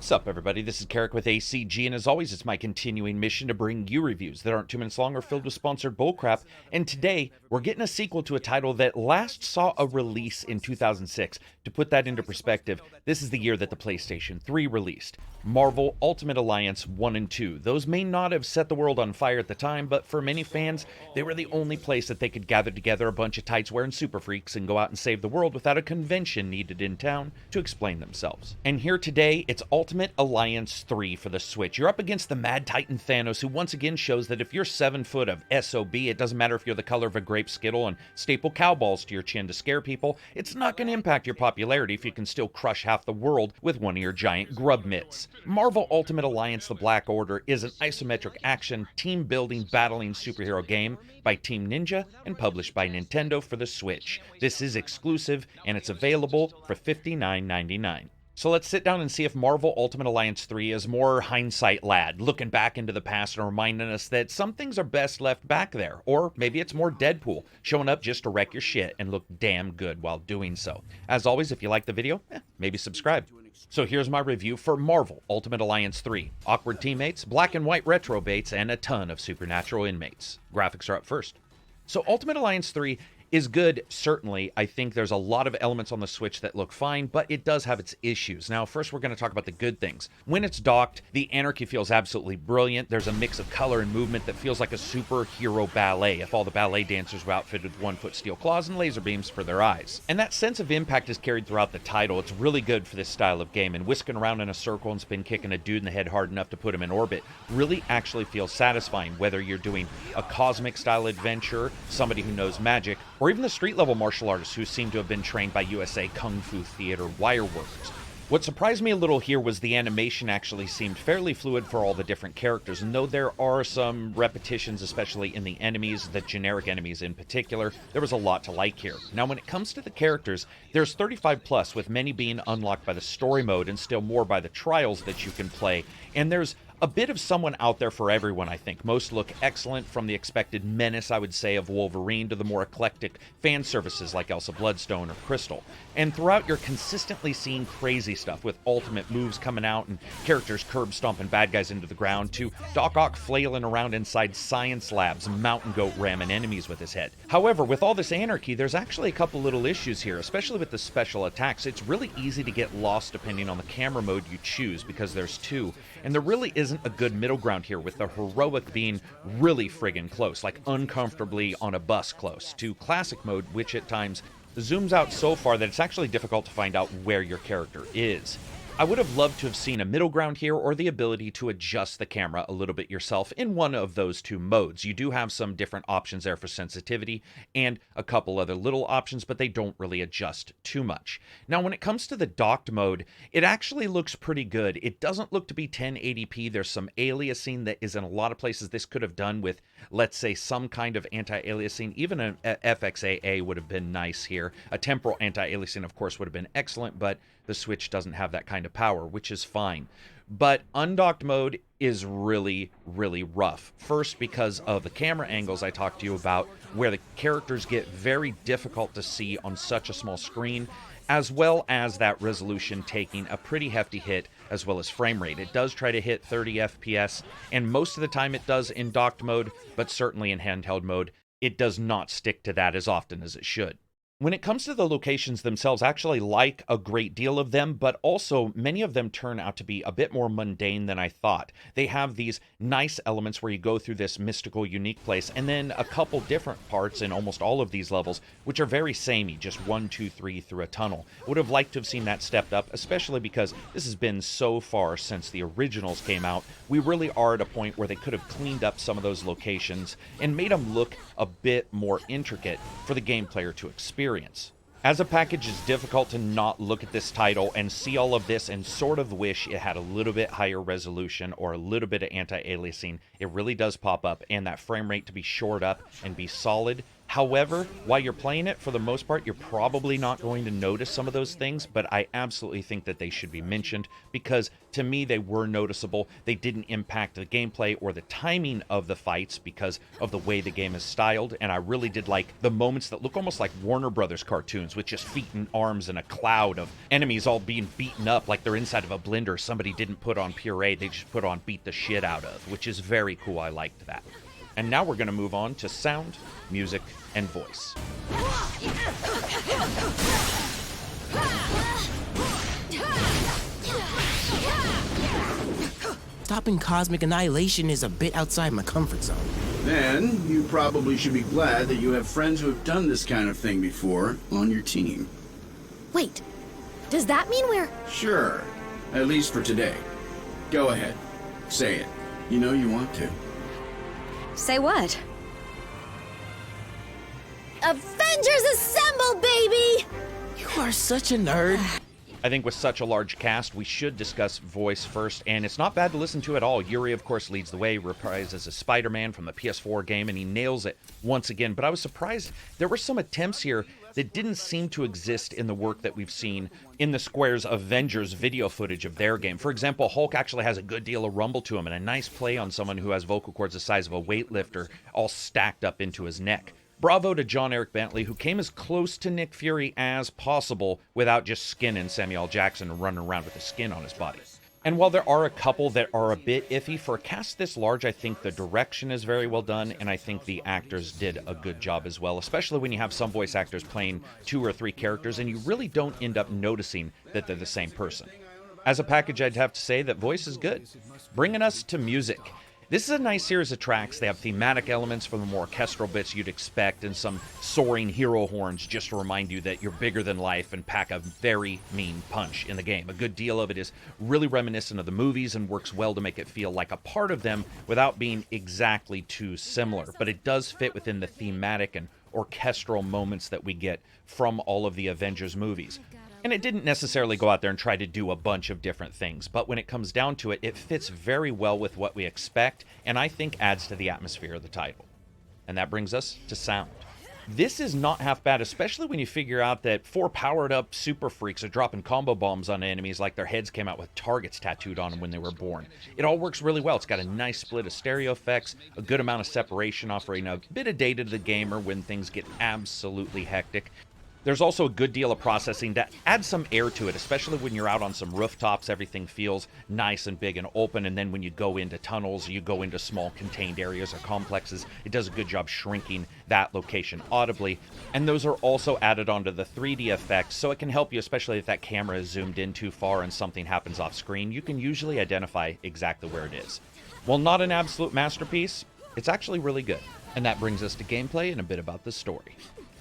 What's up, everybody? This is Karak with ACG, and as always, it's my continuing mission to bring you reviews that aren't 2 minutes long or filled with sponsored bullcrap. And today, we're getting a sequel to a title that last saw a release in 2006. To put that into perspective, this is the year that the PlayStation 3 released. Marvel Ultimate Alliance 1 and 2. Those may not have set the world on fire at the time, but for many fans, they were the only place that they could gather together a bunch of tights-wearing super freaks and go out and save the world without a convention needed in town to explain themselves. And here today, it's Ultimate Alliance 3 for the Switch. You're up against the Mad Titan Thanos, who once again shows that if you're 7 foot of SOB, it doesn't matter if you're the color of a grape skittle and staple cowballs to your chin to scare people, it's not going to impact your popularity if you can still crush half the world with one of your giant grub mitts. Marvel Ultimate Alliance The Black Order is an isometric action, team-building, battling superhero game by Team Ninja and published by Nintendo for the Switch. This is exclusive, and it's available for $59.99. So let's sit down and see if Marvel Ultimate Alliance 3 is more hindsight lad, looking back into the past and reminding us that some things are best left back there. Or maybe it's more Deadpool, showing up just to wreck your shit and look damn good while doing so. As always, if you like the video, maybe subscribe. So here's my review for Marvel Ultimate Alliance 3. Awkward teammates, black and white retro baits, and a ton of supernatural inmates. Graphics are up first. So Ultimate Alliance 3 is good, certainly. I think there's a lot of elements on the Switch that look fine, but it does have its issues. Now, first we're going to talk about the good things. When it's docked, the anarchy feels absolutely brilliant. There's a mix of color and movement that feels like a superhero ballet if all the ballet dancers were outfitted with 1-foot steel claws and laser beams for their eyes. And that sense of impact is carried throughout the title. It's really good for this style of game, and whisking around in a circle and spin kicking a dude in the head hard enough to put him in orbit really actually feels satisfying, whether you're doing a cosmic style adventure, somebody who knows magic, or even the street-level martial artists who seem to have been trained by USA Kung Fu Theater wire workers. What surprised me a little here was the animation actually seemed fairly fluid for all the different characters, and though there are some repetitions, especially in the enemies, the generic enemies in particular, there was a lot to like here. Now, when it comes to the characters, there's 35 plus, with many being unlocked by the story mode and still more by the trials that you can play, and there's a bit of someone out there for everyone, I think. Most look excellent, from the expected menace, I would say, of Wolverine to the more eclectic fan services like Elsa Bloodstone or Crystal. And throughout, you're consistently seeing crazy stuff, with ultimate moves coming out and characters curb stomping bad guys into the ground, to Doc Ock flailing around inside science labs and Mountain Goat ramming enemies with his head. However, with all this anarchy, there's actually a couple little issues here, especially with the special attacks. It's really easy to get lost depending on the camera mode you choose, because there's two, and there really isn't a good middle ground here, with the heroic being really friggin' close, like uncomfortably on a bus close, to classic mode, which at times zooms out so far that it's actually difficult to find out where your character is. I would have loved to have seen a middle ground here, or the ability to adjust the camera a little bit yourself in one of those two modes. You do have some different options there for sensitivity and a couple other little options, but they don't really adjust too much. Now, when it comes to the docked mode, it actually looks pretty good. It doesn't look to be 1080p. There's some aliasing that is in a lot of places. This could have done with, let's say, some kind of anti-aliasing. Even an FXAA would have been nice here. A temporal anti-aliasing, of course, would have been excellent, but the Switch doesn't have that kind of power, which is fine. But undocked mode is really, really rough. First, because of the camera angles I talked to you about, where the characters get very difficult to see on such a small screen, as well as that resolution taking a pretty hefty hit, as well as frame rate. It does try to hit 30 FPS, and most of the time it does in docked mode, but certainly in handheld mode, it does not stick to that as often as it should. When it comes to the locations themselves, I actually like a great deal of them, but also many of them turn out to be a bit more mundane than I thought. They have these nice elements where you go through this mystical, unique place, and then a couple different parts in almost all of these levels, which are very samey, just 1, 2, 3 through a tunnel. Would have liked to have seen that stepped up, especially because this has been so far since the originals came out. We really are at a point where they could have cleaned up some of those locations and made them look a bit more intricate for the game player to experience. As a package, it's difficult to not look at this title and see all of this and sort of wish it had a little bit higher resolution or a little bit of anti-aliasing. It really does pop up, and that frame rate to be shored up and be solid. However, while you're playing it, for the most part, you're probably not going to notice some of those things, but I absolutely think that they should be mentioned because to me, they were noticeable. They didn't impact the gameplay or the timing of the fights because of the way the game is styled, and I really did like the moments that look almost like Warner Brothers cartoons with just feet and arms and a cloud of enemies all being beaten up like they're inside of a blender. Somebody didn't put on puree, they just put on beat the shit out of, which is very cool. I liked that. And now we're going to move on to sound, music, and voice. Stopping cosmic annihilation is a bit outside my comfort zone. Then you probably should be glad that you have friends who have done this kind of thing before on your team. Wait, does that mean we're... Sure, at least for today. Go ahead, say it. You know you want to. Say what? Avengers Assemble, baby! You are such a nerd. I think with such a large cast, we should discuss voice first, and it's not bad to listen to at all. Yuri, of course, leads the way, reprises as Spider-Man from the PS4 game, and he nails it once again. But I was surprised there were some attempts here that didn't seem to exist in the work that we've seen in the Square's Avengers video footage of their game. For example, Hulk actually has a good deal of rumble to him, and a nice play on someone who has vocal cords the size of a weightlifter all stacked up into his neck. Bravo to John Eric Bentley, who came as close to Nick Fury as possible without just skinning Samuel Jackson and running around with the skin on his body. And while there are a couple that are a bit iffy, for a cast this large, I think the direction is very well done, and I think the actors did a good job as well, especially when you have some voice actors playing 2 or 3 characters, and you really don't end up noticing that they're the same person. As a package, I'd have to say that voice is good. Bringing us to music. This is a nice series of tracks. They have thematic elements from the more orchestral bits you'd expect and some soaring hero horns just to remind you that you're bigger than life and pack a very mean punch in the game. A good deal of it is really reminiscent of the movies and works well to make it feel like a part of them without being exactly too similar. But it does fit within the thematic and orchestral moments that we get from all of the Avengers movies. And it didn't necessarily go out there and try to do a bunch of different things, but when it comes down to it, it fits very well with what we expect, and I think adds to the atmosphere of the title. And that brings us to sound. This is not half bad, especially when you figure out that 4 powered-up super freaks are dropping combo bombs on enemies like their heads came out with targets tattooed on them when they were born. It all works really well. It's got a nice split of stereo effects, a good amount of separation, offering a bit of data to the gamer when things get absolutely hectic. There's also a good deal of processing that adds some air to it, especially when you're out on some rooftops. Everything feels nice and big and open, and then when you go into tunnels, you go into small contained areas or complexes, it does a good job shrinking that location audibly. And those are also added onto the 3D effects, so it can help you, especially if that camera is zoomed in too far and something happens off screen. You can usually identify exactly where it is. While not an absolute masterpiece, it's actually really good. And that brings us to gameplay and a bit about the story.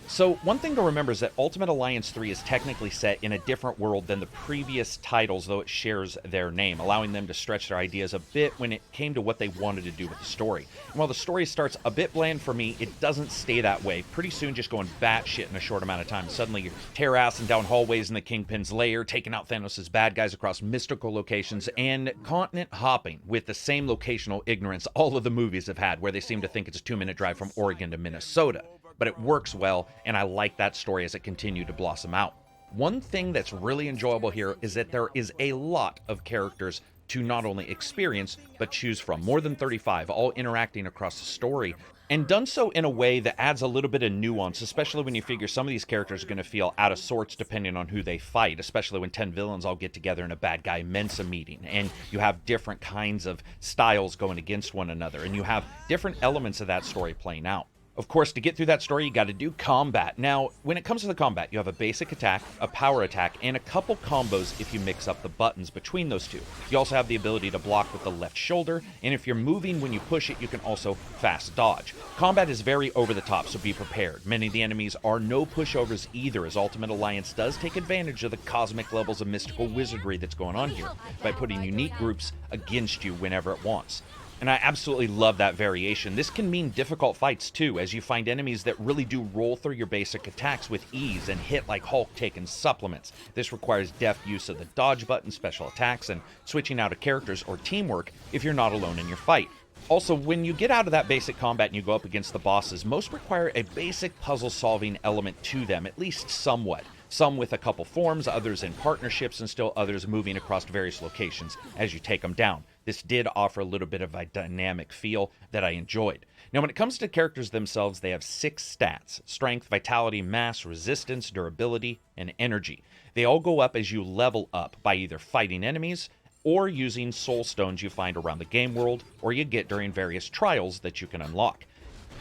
So one thing to remember is that Ultimate Alliance 3 is technically set in a different world than the previous titles, though it shares their name, allowing them to stretch their ideas a bit when it came to what they wanted to do with the story. And while the story starts a bit bland for me, it doesn't stay that way. Pretty soon just going batshit in a short amount of time. Suddenly you're tear-assing down hallways in the Kingpin's lair, taking out Thanos' bad guys across mystical locations, and continent hopping with the same locational ignorance all of the movies have had, where they seem to think it's a 2-minute drive from Oregon to Minnesota. But it works well, and I like that story as it continued to blossom out. One thing that's really enjoyable here is that there is a lot of characters to not only experience, but choose from. More than 35, all interacting across the story, and done so in a way that adds a little bit of nuance, especially when you figure some of these characters are going to feel out of sorts depending on who they fight, especially when 10 villains all get together in a bad guy Mensa meeting, and you have different kinds of styles going against one another, and you have different elements of that story playing out. Of course, to get through that story, you got to do combat. Now, when it comes to the combat, you have a basic attack, a power attack, and a couple combos if you mix up the buttons between those two. You also have the ability to block with the left shoulder, and if you're moving when you push it, you can also fast dodge. Combat is very over the top, so be prepared. Many of the enemies are no pushovers either, as Ultimate Alliance does take advantage of the cosmic levels of mystical wizardry that's going on here by putting unique groups against you whenever it wants. And I absolutely love that variation. This can mean difficult fights too, as you find enemies that really do roll through your basic attacks with ease and hit like Hulk taking supplements. This requires deft use of the dodge button, special attacks, and switching out of characters or teamwork if you're not alone in your fight. Also, when you get out of that basic combat and you go up against the bosses, most require a basic puzzle-solving element to them, at least somewhat. Some with a couple forms, others in partnerships, and still others moving across various locations as you take them down. This did offer a little bit of a dynamic feel that I enjoyed. Now, when it comes to characters themselves, they have 6 stats: strength, vitality, mass, resistance, durability, and energy. They all go up as you level up by either fighting enemies or using soul stones you find around the game world or you get during various trials that you can unlock.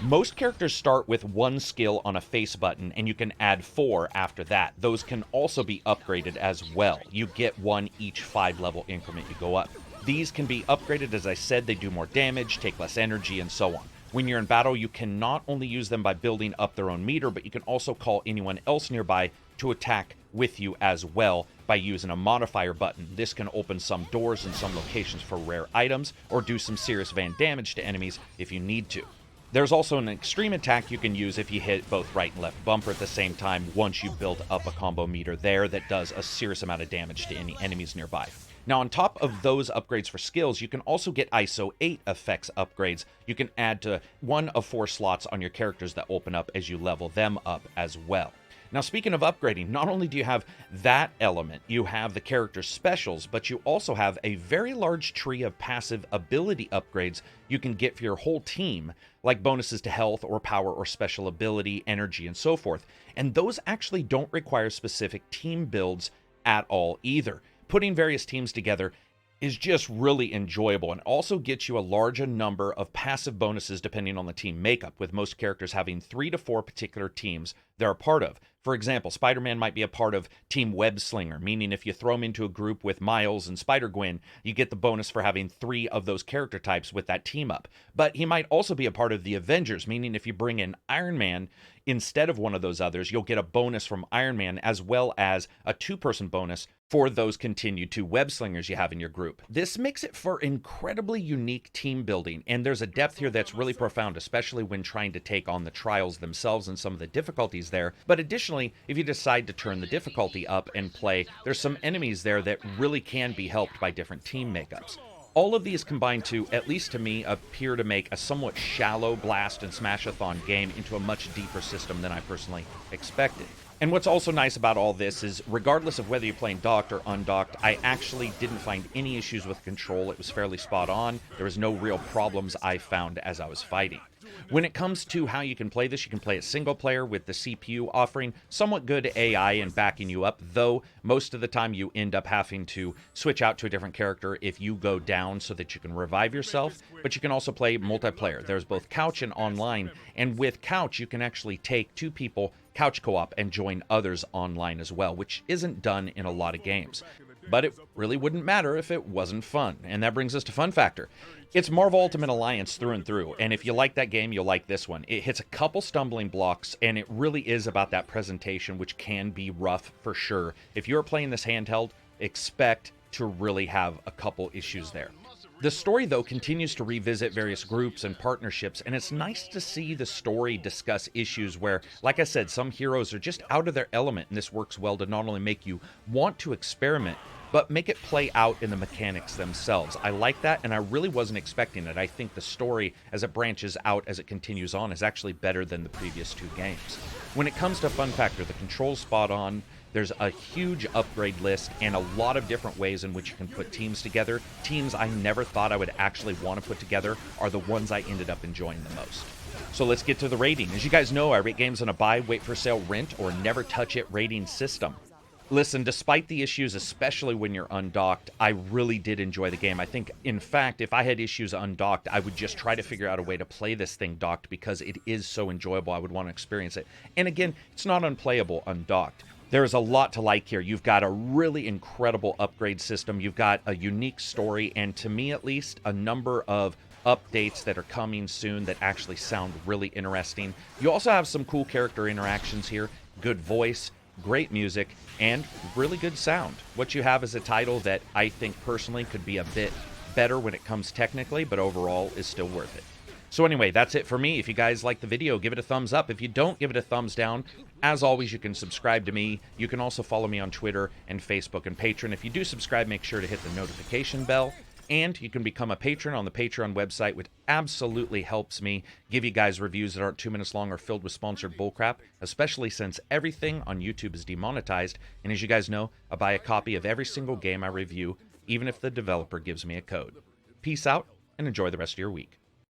Most characters start with 1 skill on a face button, and you can add 4 after that. Those can also be upgraded as well. You get 1 each 5-level increment you go up. These can be upgraded, as I said. They do more damage, take less energy, and so on. When you're in battle, you can not only use them by building up their own meter, but you can also call anyone else nearby to attack with you as well by using a modifier button. This can open some doors in some locations for rare items, or do some serious van damage to enemies if you need to. There's also an extreme attack you can use if you hit both right and left bumper at the same time once you build up a combo meter there that does a serious amount of damage to any enemies nearby. Now, on top of those upgrades for skills, you can also get ISO 8 effects upgrades. You can add to 1 of 4 slots on your characters that open up as you level them up as well. Now, speaking of upgrading, not only do you have that element, you have the character specials, but you also have a very large tree of passive ability upgrades you can get for your whole team, like bonuses to health or power or special ability, energy, and so forth. And those actually don't require specific team builds at all either. Putting various teams together is just really enjoyable and also gets you a larger number of passive bonuses depending on the team makeup, with most characters having 3 to 4 particular teams they're a part of. For example, Spider-Man might be a part of Team Web Slinger, meaning if you throw him into a group with Miles and Spider-Gwen, you get the bonus for having 3 of those character types with that team up. But he might also be a part of the Avengers, meaning if you bring in Iron Man instead of one of those others, you'll get a bonus from Iron Man as well as a 2-person bonus for those continued 2 web slingers you have in your group. This makes it for incredibly unique team building, and there's a depth here that's really profound, especially when trying to take on the trials themselves and some of the difficulties there. But additionally, if you decide to turn the difficulty up and play, there's some enemies there that really can be helped by different team makeups. All of these combine to, at least to me, appear to make a somewhat shallow blast and smash-a-thon game into a much deeper system than I personally expected. And what's also nice about all this is, regardless of whether you're playing docked or undocked, I actually didn't find any issues with control. It was fairly spot on. There was no real problems I found as I was fighting. When it comes to how you can play this, you can play it single player with the CPU offering somewhat good AI and backing you up, though most of the time you end up having to switch out to a different character if you go down so that you can revive yourself. But you can also play multiplayer. There's both couch and online, and with couch you can actually take 2 people couch co-op and join others online as well, which isn't done in a lot of games. But it really wouldn't matter if it wasn't fun. And that brings us to fun factor. It's Marvel Ultimate Alliance through and through, and if you like that game, you'll like this one. It hits a couple stumbling blocks, and it really is about that presentation, which can be rough for sure. If you're playing this handheld, expect to really have a couple issues there. The story, though, continues to revisit various groups and partnerships, and it's nice to see the story discuss issues where, like I said, some heroes are just out of their element, and this works well to not only make you want to experiment, but make it play out in the mechanics themselves. I like that, and I really wasn't expecting it. I think the story, as it branches out, as it continues on, is actually better than the previous 2 games. When it comes to fun factor, the control's spot on. There's a huge upgrade list and a lot of different ways in which you can put teams together. Teams I never thought I would actually want to put together are the ones I ended up enjoying the most. So let's get to the rating. As you guys know, I rate games on a buy, wait for sale, rent, or never touch it rating system. Listen, despite the issues, especially when you're undocked, I really did enjoy the game. I think, in fact, if I had issues undocked, I would just try to figure out a way to play this thing docked because it is so enjoyable. I would want to experience it. And again, it's not unplayable undocked. There's a lot to like here. You've got a really incredible upgrade system. You've got a unique story, and to me at least, a number of updates that are coming soon that actually sound really interesting. You also have some cool character interactions here, good voice, great music, and really good sound. What you have is a title that I think personally could be a bit better when it comes technically, but overall is still worth it. So anyway, that's it for me. If you guys like the video, give it a thumbs up. If you don't, give it a thumbs down. As always, you can subscribe to me. You can also follow me on Twitter and Facebook and Patreon. If you do subscribe, make sure to hit the notification bell. And you can become a patron on the Patreon website, which absolutely helps me give you guys reviews that aren't 2 minutes long or filled with sponsored bullcrap, especially since everything on YouTube is demonetized. And as you guys know, I buy a copy of every single game I review, even if the developer gives me a code. Peace out, and enjoy the rest of your week.